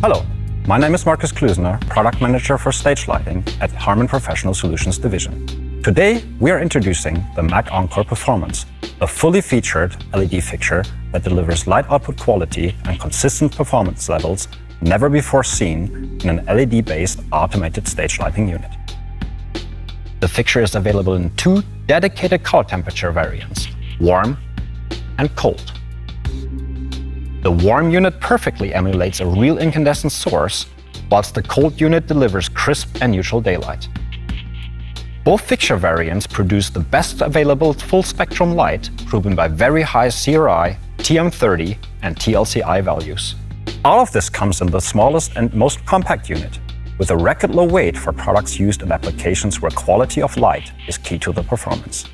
Hello, my name is Markus Klüsener, Product Manager for Stage Lighting at Harman Professional Solutions Division. Today, we are introducing the MAC Encore Performance, a fully featured LED fixture that delivers light output quality and consistent performance levels never before seen in an LED-based automated stage lighting unit. The fixture is available in two dedicated color temperature variants, warm and cold. The warm unit perfectly emulates a real incandescent source, whilst the cold unit delivers crisp and neutral daylight. Both fixture variants produce the best available full-spectrum light, proven by very high CRI, TM30 and TLCI values. All of this comes in the smallest and most compact unit, with a record low weight for products used in applications where quality of light is key to the performance.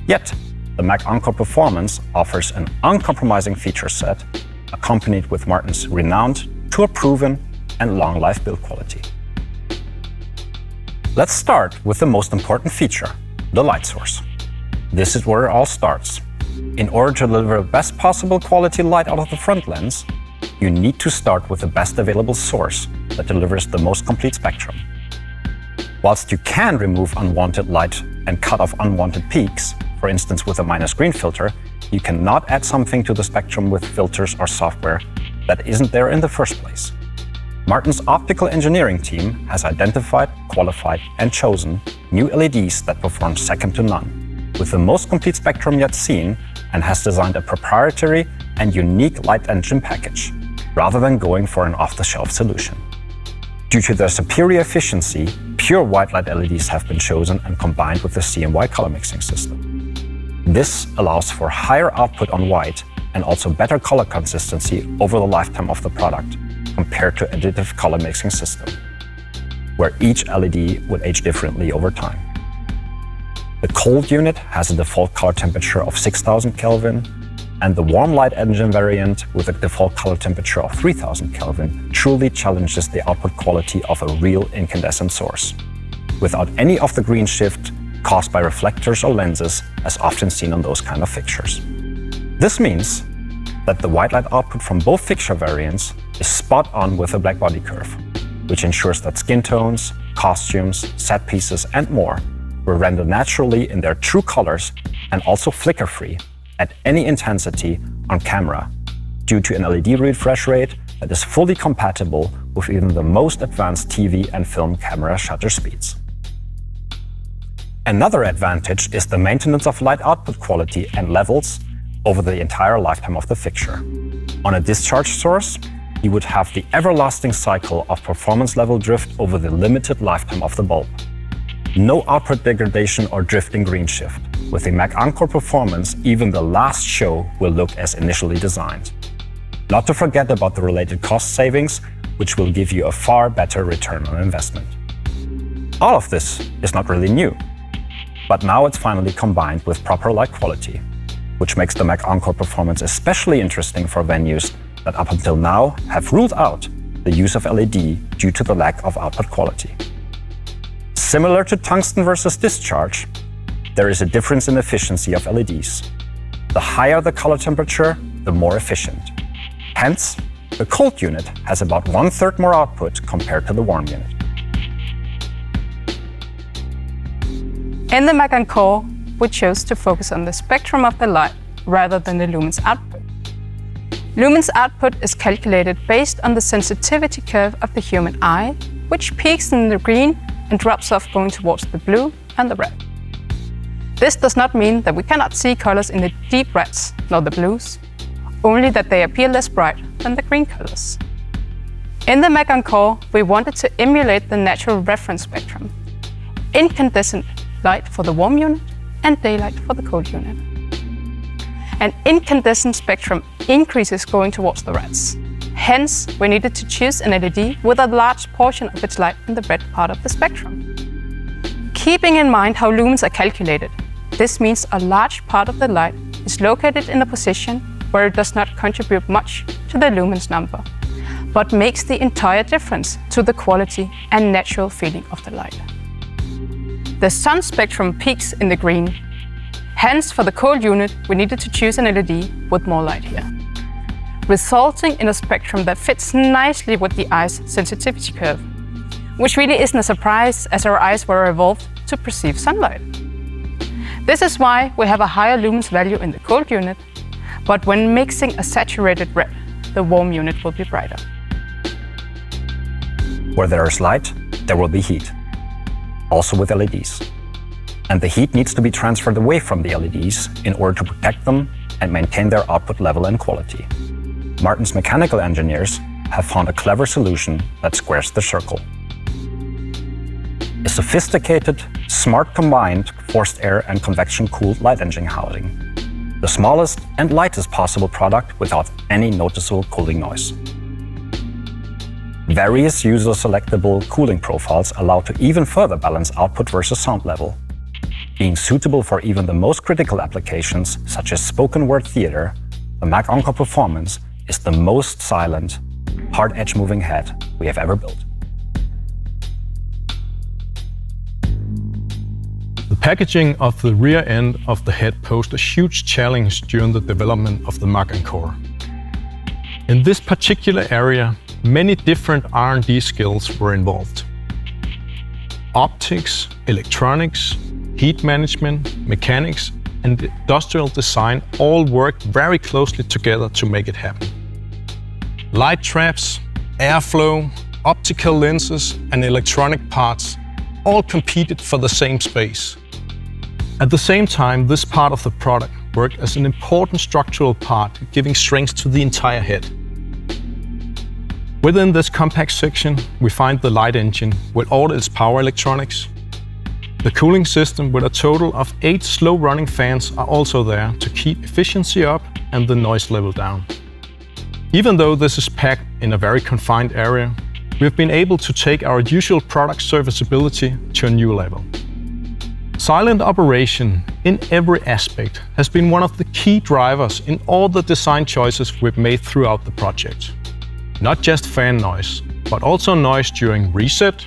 Yet, the MAC Encore Performance offers an uncompromising feature set, accompanied with Martin's renowned, tour-proven, and long-life build quality. Let's start with the most important feature, the light source. This is where it all starts. In order to deliver the best possible quality light out of the front lens, you need to start with the best available source that delivers the most complete spectrum. Whilst you can remove unwanted light and cut off unwanted peaks, for instance with a minus green filter, you cannot add something to the spectrum with filters or software that isn't there in the first place. Martin's optical engineering team has identified, qualified, and chosen new LEDs that perform second to none, with the most complete spectrum yet seen, and has designed a proprietary and unique light engine package, rather than going for an off-the-shelf solution. Due to their superior efficiency, pure white light LEDs have been chosen and combined with the CMY color mixing system. This allows for higher output on white and also better color consistency over the lifetime of the product compared to additive color mixing system, where each LED would age differently over time. The cold unit has a default color temperature of 6000 Kelvin, and the warm light engine variant with a default color temperature of 3000 Kelvin truly challenges the output quality of a real incandescent source, without any of the green shift caused by reflectors or lenses as often seen on those kind of fixtures. This means that the white light output from both fixture variants is spot on with a black body curve, which ensures that skin tones, costumes, set pieces and more will render naturally in their true colors and also flicker-free at any intensity on camera due to an LED refresh rate that is fully compatible with even the most advanced TV and film camera shutter speeds. Another advantage is the maintenance of light output quality and levels over the entire lifetime of the fixture. On a discharge source, you would have the everlasting cycle of performance level drift over the limited lifetime of the bulb. No output degradation or drifting green shift. With the MAC Encore Performance, even the last show will look as initially designed. Not to forget about the related cost savings, which will give you a far better return on investment. All of this is not really new, but now it's finally combined with proper light quality, which makes the MAC Encore Performance especially interesting for venues that up until now have ruled out the use of LED due to the lack of output quality. Similar to tungsten versus discharge, there is a difference in efficiency of LEDs. The higher the color temperature, the more efficient. Hence, the cold unit has about 1/3 more output compared to the warm unit. In the MAC Encore, we chose to focus on the spectrum of the light rather than the lumen's output. Lumen's output is calculated based on the sensitivity curve of the human eye, which peaks in the green and drops off going towards the blue and the red. This does not mean that we cannot see colors in the deep reds nor the blues, only that they appear less bright than the green colors. In the MAC Encore, we wanted to emulate the natural reference spectrum, incandescent light for the warm unit and daylight for the cold unit. An incandescent spectrum increases going towards the reds. Hence, we needed to choose an LED with a large portion of its light in the red part of the spectrum. Keeping in mind how lumens are calculated, this means a large part of the light is located in a position where it does not contribute much to the lumens number, but makes the entire difference to the quality and natural feeling of the light. The sun spectrum peaks in the green. Hence, for the cold unit, we needed to choose an LED with more light here. resulting in a spectrum that fits nicely with the eye's sensitivity curve, which really isn't a surprise as our eyes were evolved to perceive sunlight. This is why we have a higher lumens value in the cold unit, but when mixing a saturated red, the warm unit will be brighter. Where there is light, there will be heat, also with LEDs. And the heat needs to be transferred away from the LEDs in order to protect them and maintain their output level and quality. Martin's mechanical engineers have found a clever solution that squares the circle. A sophisticated, smart combined forced air and convection-cooled light engine housing. The smallest and lightest possible product without any noticeable cooling noise. Various user-selectable cooling profiles allow to even further balance output versus sound level. Being suitable for even the most critical applications, such as spoken word theater, the Mac Encore Performance is the most silent, hard edge moving head we have ever built. The packaging of the rear end of the head posed a huge challenge during the development of the Mac Encore. In this particular area, many different R&D skills were involved. Optics, electronics, heat management, mechanics, and industrial design all worked very closely together to make it happen. Light traps, airflow, optical lenses, and electronic parts all competed for the same space. At the same time, this part of the product worked as an important structural part, giving strength to the entire head. Within this compact section, we find the light engine with all its power electronics. The cooling system with a total of 8 slow-running fans are also there to keep efficiency up and the noise level down. Even though this is packed in a very confined area, we've been able to take our usual product serviceability to a new level. Silent operation in every aspect has been one of the key drivers in all the design choices we've made throughout the project. Not just fan noise, but also noise during reset,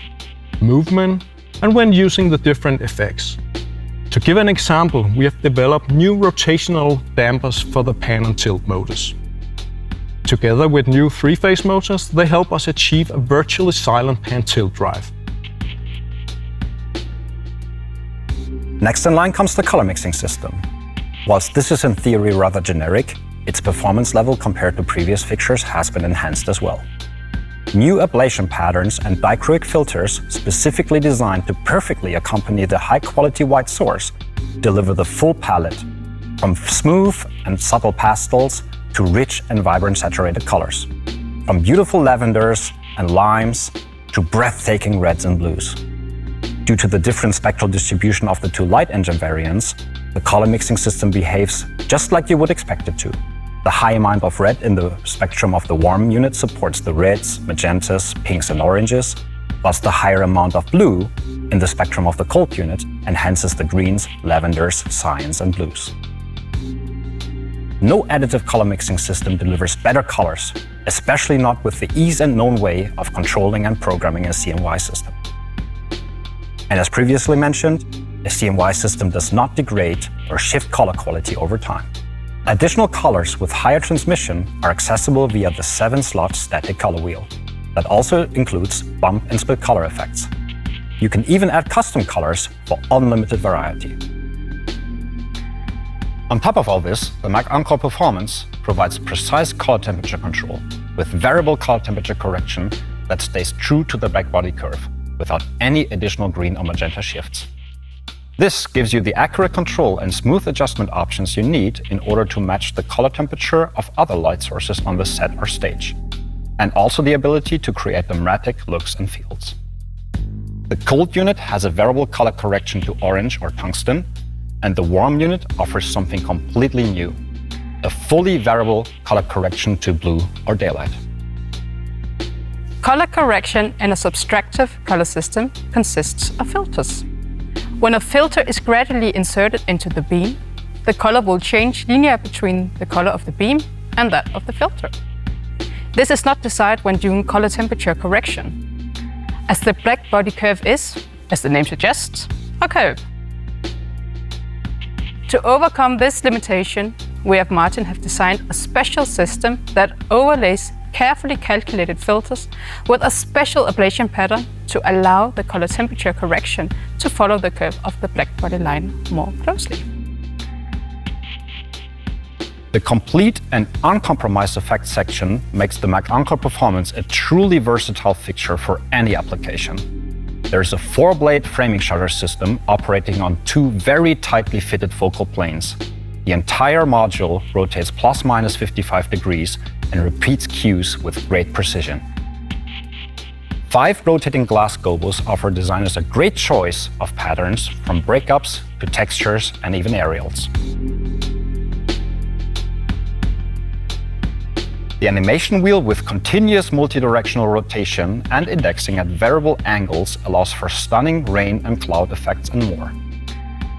movement, and when using the different effects. To give an example, we have developed new rotational dampers for the pan and tilt motors. Together with new 3-phase motors, they help us achieve a virtually silent pan tilt drive. Next in line comes the color mixing system. Whilst this is in theory rather generic, its performance level compared to previous fixtures has been enhanced as well. New ablation patterns and dichroic filters specifically designed to perfectly accompany the high-quality white source deliver the full palette, from smooth and subtle pastels to rich and vibrant saturated colors, from beautiful lavenders and limes to breathtaking reds and blues. Due to the different spectral distribution of the two light engine variants, the color mixing system behaves just like you would expect it to. The high amount of red in the spectrum of the warm unit supports the reds, magentas, pinks and oranges, whilst the higher amount of blue in the spectrum of the cold unit enhances the greens, lavenders, cyans and blues. No additive color mixing system delivers better colors, especially not with the ease and known way of controlling and programming a CMY system. And as previously mentioned, a CMY system does not degrade or shift color quality over time. Additional colors with higher transmission are accessible via the 7-slot static color wheel. That also includes bump and split color effects. You can even add custom colors for unlimited variety. On top of all this, the Mac Encore Performance provides precise color temperature control with variable color temperature correction that stays true to the backbody curve without any additional green or magenta shifts. This gives you the accurate control and smooth adjustment options you need in order to match the color temperature of other light sources on the set or stage, and also the ability to create dramatic looks and feels. The cold unit has a variable color correction to orange or tungsten, and the warm unit offers something completely new, a fully variable color correction to blue or daylight. Color correction in a subtractive color system consists of filters. When a filter is gradually inserted into the beam, the color will change linear between the color of the beam and that of the filter. This is not decided when doing color temperature correction, as the black body curve is, as the name suggests, a curve. To overcome this limitation, we at Martin have designed a special system that overlays carefully calculated filters with a special ablation pattern to allow the color temperature correction to follow the curve of the black body line more closely. The complete and uncompromised effects section makes the Mac Encore Performance a truly versatile fixture for any application. There's a 4-blade framing shutter system operating on 2 very tightly fitted focal planes. The entire module rotates ± 55 degrees and repeats cues with great precision. 5 rotating glass gobos offer designers a great choice of patterns, from breakups to textures and even aerials. The animation wheel with continuous multi-directional rotation and indexing at variable angles allows for stunning rain and cloud effects and more.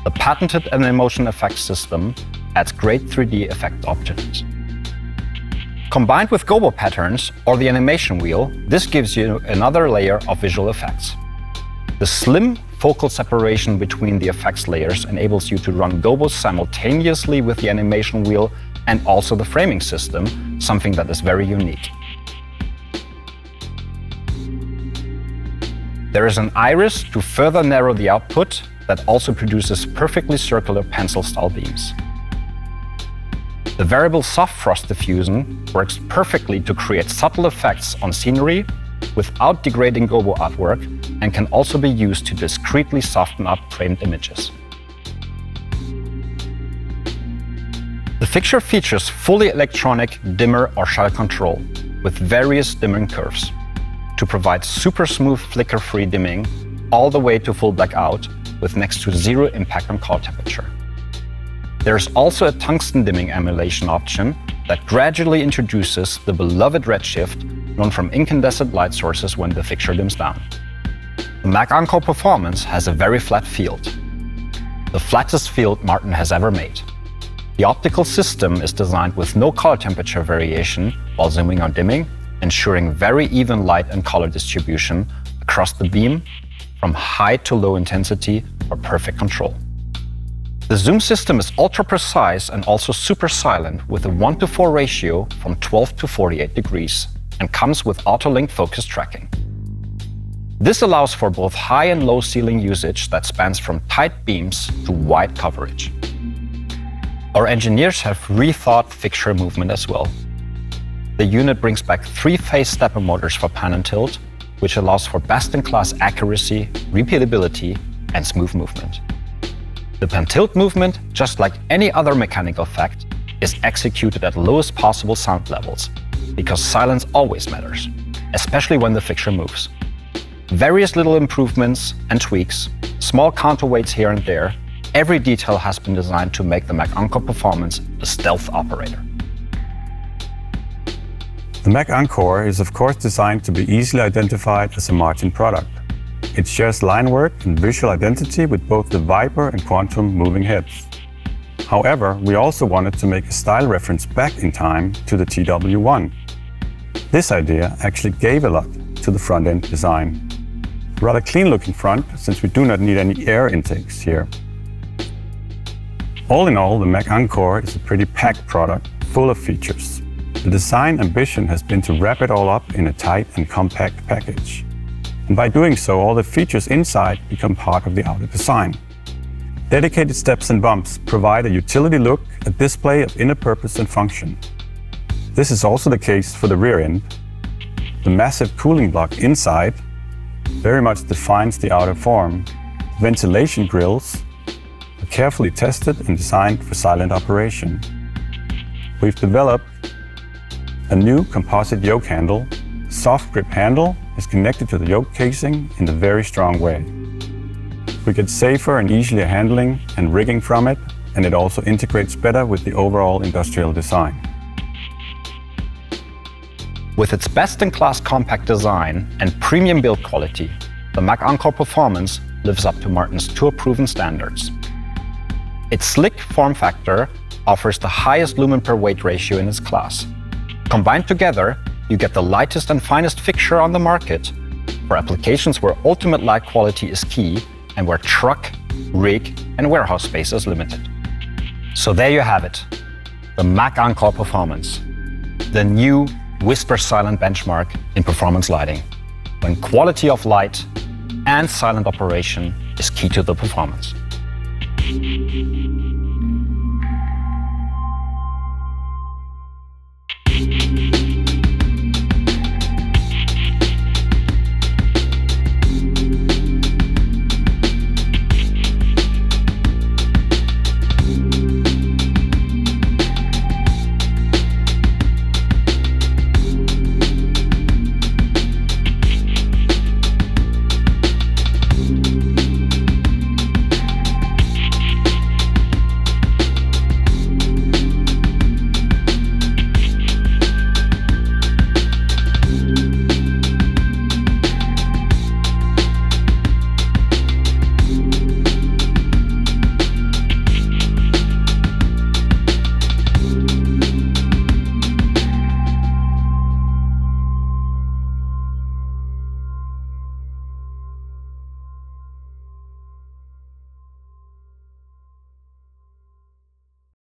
The patented Animotion effects system adds great 3D effect options. Combined with gobo patterns or the animation wheel, this gives you another layer of visual effects. The slim focal separation between the effects layers enables you to run gobos simultaneously with the animation wheel and also the framing system, something that is very unique. There is an iris to further narrow the output that also produces perfectly circular pencil-style beams. The variable soft frost diffusion works perfectly to create subtle effects on scenery without degrading gobo artwork, and can also be used to discreetly soften up framed images. The fixture features fully electronic dimmer or shutter control with various dimming curves to provide super smooth flicker-free dimming all the way to full blackout with next to 0 impact on color temperature. There's also a tungsten dimming emulation option that gradually introduces the beloved redshift known from incandescent light sources when the fixture dims down. The Mac Encore Performance has a very flat field, the flattest field Martin has ever made. The optical system is designed with no color temperature variation while zooming on dimming, ensuring very even light and color distribution across the beam from high to low intensity for perfect control. The zoom system is ultra precise and also super silent with a 1:4 ratio from 12 to 48 degrees and comes with auto-link focus tracking. This allows for both high and low ceiling usage that spans from tight beams to wide coverage. Our engineers have rethought fixture movement as well. The unit brings back 3-phase stepper motors for pan and tilt, which allows for best-in-class accuracy, repeatability, and smooth movement. The pan tilt movement, just like any other mechanical effect, is executed at lowest possible sound levels, because silence always matters, especially when the fixture moves. Various little improvements and tweaks, small counterweights here and there, every detail has been designed to make the Mac Encore Performance a stealth operator. The Mac Encore is of course designed to be easily identified as a Martin product. It shares line work and visual identity with both the Viper and Quantum moving heads. However, we also wanted to make a style reference back in time to the TW1. This idea actually gave a lot to the front-end design. Rather clean-looking front, since we do not need any air intakes here. All in all, the Mac Encore is a pretty packed product, full of features. The design ambition has been to wrap it all up in a tight and compact package. And by doing so, all the features inside become part of the outer design. Dedicated steps and bumps provide a utility look, a display of inner purpose and function. This is also the case for the rear end. The massive cooling block inside very much defines the outer form. Ventilation grills are carefully tested and designed for silent operation. We've developed a new composite yoke handle. The soft grip handle is connected to the yoke casing in a very strong way. We get safer and easier handling and rigging from it, and it also integrates better with the overall industrial design. With its best-in-class compact design and premium build quality, the Mac Encore Performance lives up to Martin's tour-proven standards. Its slick form factor offers the highest lumen per weight ratio in its class. Combined together, you get the lightest and finest fixture on the market for applications where ultimate light quality is key and where truck, rig, and warehouse space is limited. So there you have it. the Mac Encore Performance, the new whisper silent benchmark in performance lighting, when quality of light and silent operation is key to the performance.